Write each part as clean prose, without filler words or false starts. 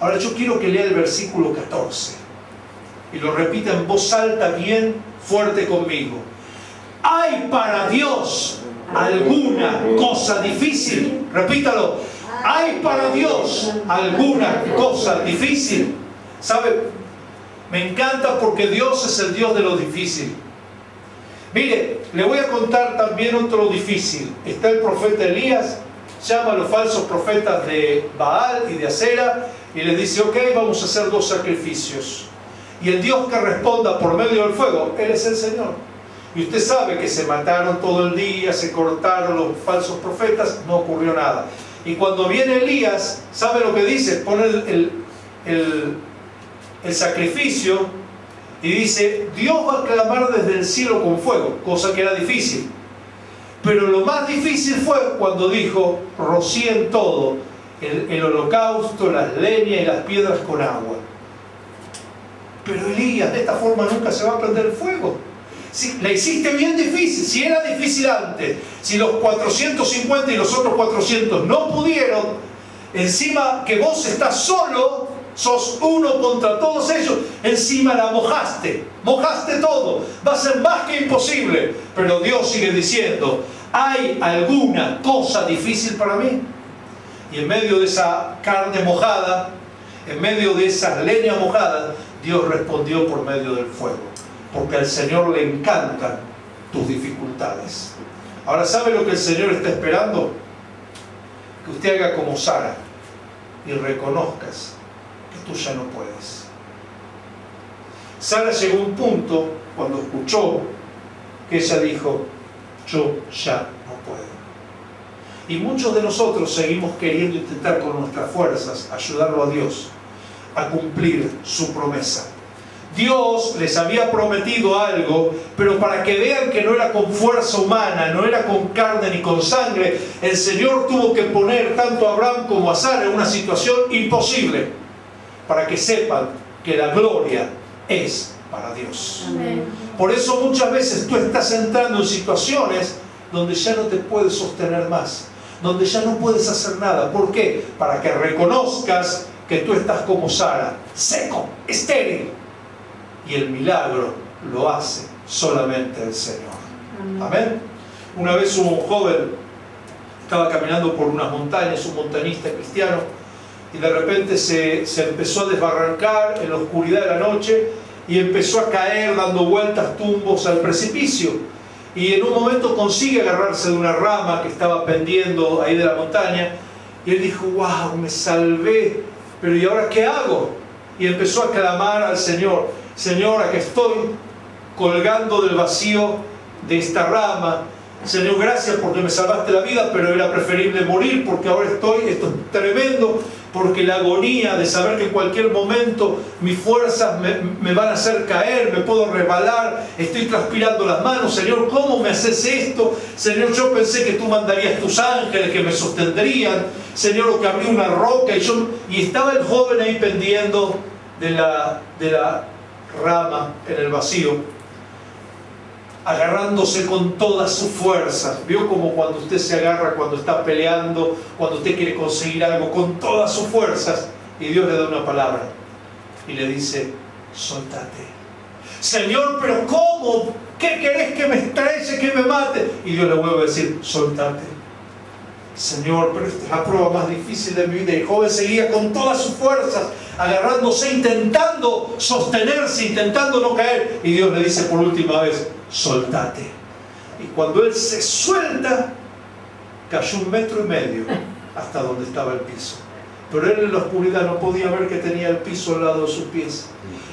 Ahora yo quiero que lea el versículo 14 y lo repita en voz alta bien fuerte conmigo. ¿Hay para Dios alguna cosa difícil? Repítalo. ¿Hay para Dios alguna cosa difícil? ¿Sabe? Me encanta porque Dios es el Dios de lo difícil. Mire, le voy a contar también otro difícil. Está el profeta Elías, llama a los falsos profetas de Baal y de Acera y les dice, ok, vamos a hacer 2 sacrificios. Y el Dios que responda por medio del fuego, Él es el Señor. Y usted sabe que se mataron todo el día, se cortaron los falsos profetas, no ocurrió nada. Y cuando viene Elías, ¿sabe lo que dice? Pone el sacrificio y dice, Dios va a clamar desde el cielo con fuego, cosa que era difícil. Pero lo más difícil fue cuando dijo, rocíen todo, el holocausto, las leñas y las piedras con agua. Pero Elías, de esta forma nunca se va a prender el fuego. Si la hiciste bien difícil, si era difícil antes, si los 450 y los otros 400 no pudieron, encima que vos estás solo, sos uno contra todos ellos, encima la mojaste todo, va a ser más que imposible. Pero Dios sigue diciendo, ¿hay alguna cosa difícil para mí? Y en medio de esa carne mojada, en medio de esas leñas mojadas, Dios respondió por medio del fuego, porque al Señor le encantan tus dificultades. Ahora, ¿sabe lo que el Señor está esperando? Que usted haga como Sara y reconozcas que tú ya no puedes. Sara llegó a un punto cuando escuchó que ella dijo, yo ya no puedo. Y muchos de nosotros seguimos queriendo intentar con nuestras fuerzas ayudarlo a Dios a cumplir su promesa. Dios les había prometido algo, pero para que vean que no era con fuerza humana, no era con carne ni con sangre, el Señor tuvo que poner tanto a Abraham como a Sara en una situación imposible, para que sepan que la gloria es para Dios. Amén. Por eso muchas veces tú estás entrando en situaciones donde ya no te puedes sostener más, donde ya no puedes hacer nada. ¿Por qué? Para que reconozcas que tú estás como Sara, seco, estéril. Y el milagro lo hace solamente el Señor. Amén. Una vez un joven estaba caminando por unas montañas, un montañista cristiano, y de repente se empezó a desbarrancar en la oscuridad de la noche y empezó a caer dando vueltas, tumbos al precipicio. Y en un momento consigue agarrarse de una rama que estaba pendiendo ahí de la montaña y él dijo, wow, me salvé, pero ¿y ahora qué hago? Y empezó a clamar al Señor. Señor, aquí estoy colgando del vacío de esta rama. Señor, gracias porque me salvaste la vida, pero era preferible morir porque ahora esto es tremendo, porque la agonía de saber que en cualquier momento mis fuerzas me van a hacer caer, me puedo resbalar, estoy transpirando las manos. Señor, ¿cómo me haces esto? Señor, yo pensé que tú mandarías tus ángeles que me sostendrían. Señor, o que abrí una roca y estaba el joven ahí pendiendo de la rama en el vacío, agarrándose con todas sus fuerzas. ¿Vio como cuando usted se agarra cuando está peleando, cuando usted quiere conseguir algo con todas sus fuerzas? Y Dios le da una palabra y le dice, soltate. Señor, pero ¿cómo? ¿Qué querés que me estrelle, que me mate? Y Dios le vuelve a decir, soltate. Señor, pero esta es la prueba más difícil de mi vida. Y el joven seguía con todas sus fuerzas, agarrándose, intentando sostenerse, intentando no caer. Y Dios le dice por última vez, soltate. Y cuando él se suelta, cayó 1,5 metros hasta donde estaba el piso. Pero él en la oscuridad no podía ver que tenía el piso al lado de sus pies.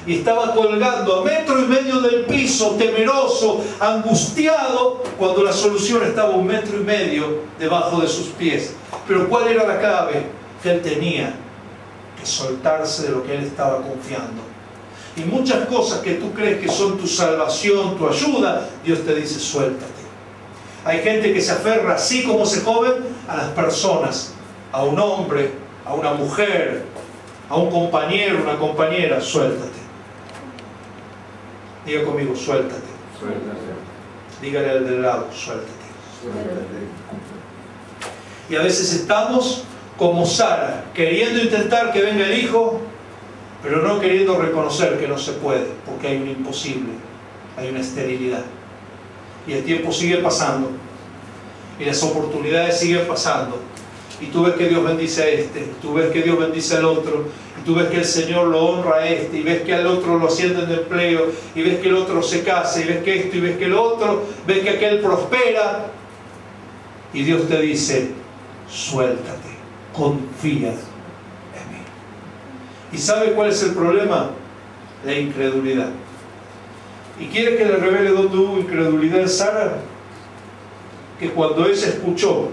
Y estaba colgando a 1,5 metros del piso, temeroso, angustiado, cuando la solución estaba 1,5 metros debajo de sus pies. Pero ¿cuál era la clave? Que él tenía que soltarse de lo que él estaba confiando. Y muchas cosas que tú crees que son tu salvación, tu ayuda, Dios te dice, suéltate. Hay gente que se aferra, así como ese joven, a las personas, a un hombre, a una mujer, a un compañero, una compañera. Suéltate. Diga conmigo, suéltate. Suéltate. Dígale al del lado, suéltate. Suéltate. Y a veces estamos como Sara, queriendo intentar que venga el hijo, pero no queriendo reconocer que no se puede, porque hay un imposible, hay una esterilidad. Y el tiempo sigue pasando, y las oportunidades siguen pasando, y tú ves que Dios bendice a este, y tú ves que Dios bendice al otro, y tú ves que el Señor lo honra a este, y ves que al otro lo ascienden de empleo, y ves que el otro se casa, y ves que esto, y ves que el otro, ves que aquel prospera, y Dios te dice: suéltate, confía en mí. ¿Y sabe cuál es el problema? La incredulidad. ¿Y quiere que le revele dónde hubo incredulidad en Sara? Que cuando ella escuchó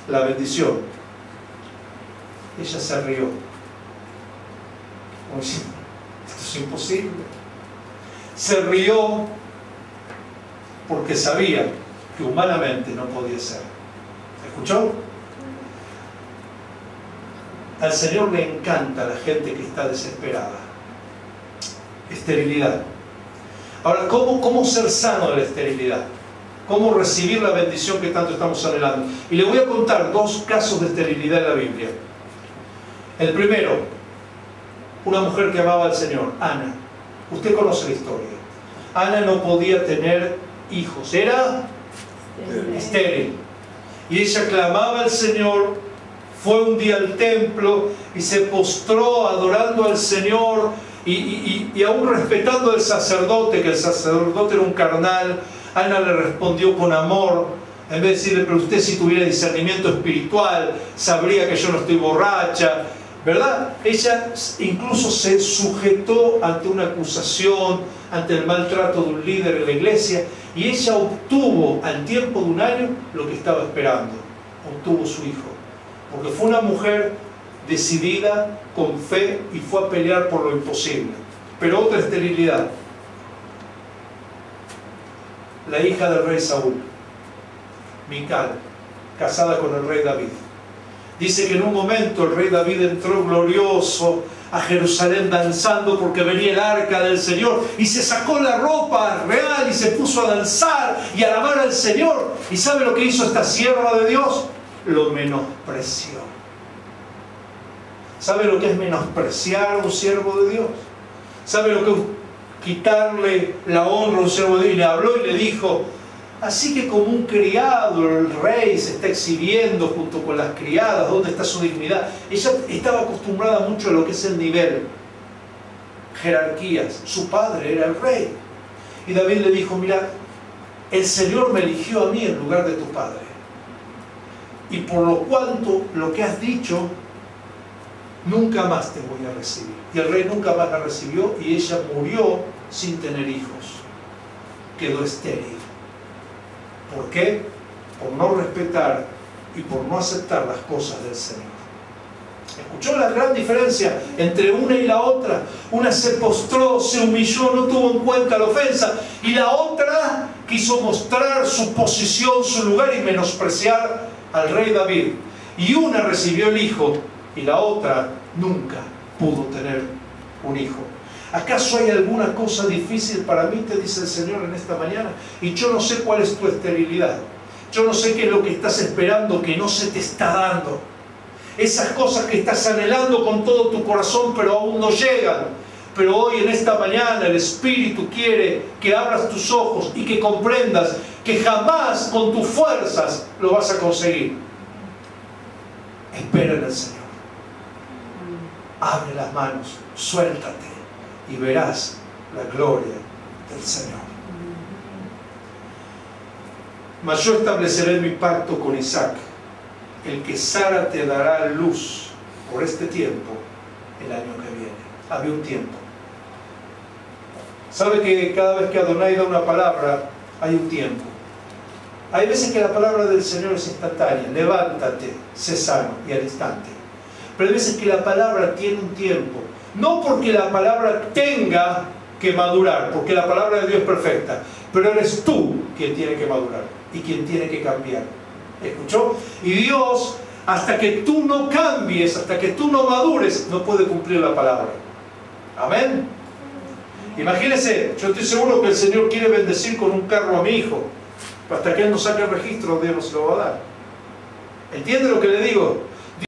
la bendición, ella se rió. Como diciendo: esto es imposible. Se rió porque sabía que humanamente no podía ser. ¿Escuchó? Al Señor le encanta la gente que está desesperada. Esterilidad. Ahora, ¿cómo ser sano de la esterilidad? ¿Cómo recibir la bendición que tanto estamos anhelando? Y le voy a contar 2 casos de esterilidad en la Biblia. El primero, una mujer que amaba al Señor, Ana. Usted conoce la historia. Ana no podía tener hijos, era estéril. Y ella clamaba al Señor, fue un día al templo y se postró adorando al Señor y aún respetando al sacerdote, que el sacerdote era un carnal. Ana le respondió con amor, en vez de decirle: pero usted, si tuviera discernimiento espiritual, sabría que yo no estoy borracha, ¿verdad? Ella incluso se sujetó ante una acusación, ante el maltrato de un líder en la iglesia, y ella obtuvo al tiempo de un año lo que estaba esperando. Obtuvo su hijo, porque fue una mujer decidida, con fe, y fue a pelear por lo imposible. Pero otra esterilidad: la hija del rey Saúl, Mical, casada con el rey David. Dice que en un momento el rey David entró glorioso a Jerusalén danzando porque venía el arca del Señor, y se sacó la ropa real y se puso a danzar y a alabar al Señor. ¿Y sabe lo que hizo esta sierva de Dios? Lo menospreció. ¿Sabe lo que es menospreciar a un siervo de Dios? ¿Sabe lo que es quitarle la honra a un siervo de Dios? Y le habló y le dijo: así que como un criado, el rey se está exhibiendo junto con las criadas, ¿dónde está su dignidad? Ella estaba acostumbrada mucho a lo que es el nivel, jerarquías. Su padre era el rey. Y David le dijo: mira, el Señor me eligió a mí en lugar de tu padre, y por lo cuanto lo que has dicho, nunca más te voy a recibir. Y el rey nunca más la recibió, y ella murió sin tener hijos. Quedó estéril. ¿Por qué? Por no respetar y por no aceptar las cosas del Señor. ¿Escuchó la gran diferencia entre una y la otra? Una se postró, se humilló, no tuvo en cuenta la ofensa, y la otra quiso mostrar su posición, su lugar, y menospreciar al rey David. Y una recibió el hijo y la otra nunca pudo tener un hijo. ¿Acaso hay alguna cosa difícil para mí?, te dice el Señor en esta mañana. Y yo no sé cuál es tu esterilidad. Yo no sé qué es lo que estás esperando que no se te está dando. Esas cosas que estás anhelando con todo tu corazón, pero aún no llegan. Pero hoy, en esta mañana, el Espíritu quiere que abras tus ojos y que comprendas que jamás con tus fuerzas lo vas a conseguir. Espera en el Señor. Abre las manos, suéltate, y verás la gloria del Señor. Mas yo estableceré mi pacto con Isaac, el que Sara te dará luz por este tiempo el año que viene. Había un tiempo. ¿Sabe que cada vez que Adonai da una palabra, hay un tiempo? Hay veces que la palabra del Señor es instantánea: levántate, sé sano, y al instante. Pero hay veces que la palabra tiene un tiempo. No porque la palabra tenga que madurar, porque la palabra de Dios es perfecta, pero eres tú quien tiene que madurar y quien tiene que cambiar. ¿Escuchó? Y Dios, hasta que tú no cambies, hasta que tú no madures, no puede cumplir la palabra. Amén. Imagínese, yo estoy seguro que el Señor quiere bendecir con un carro a mi hijo. Hasta que Él no saque el registro, Dios no se lo va a dar. ¿Entiende lo que le digo?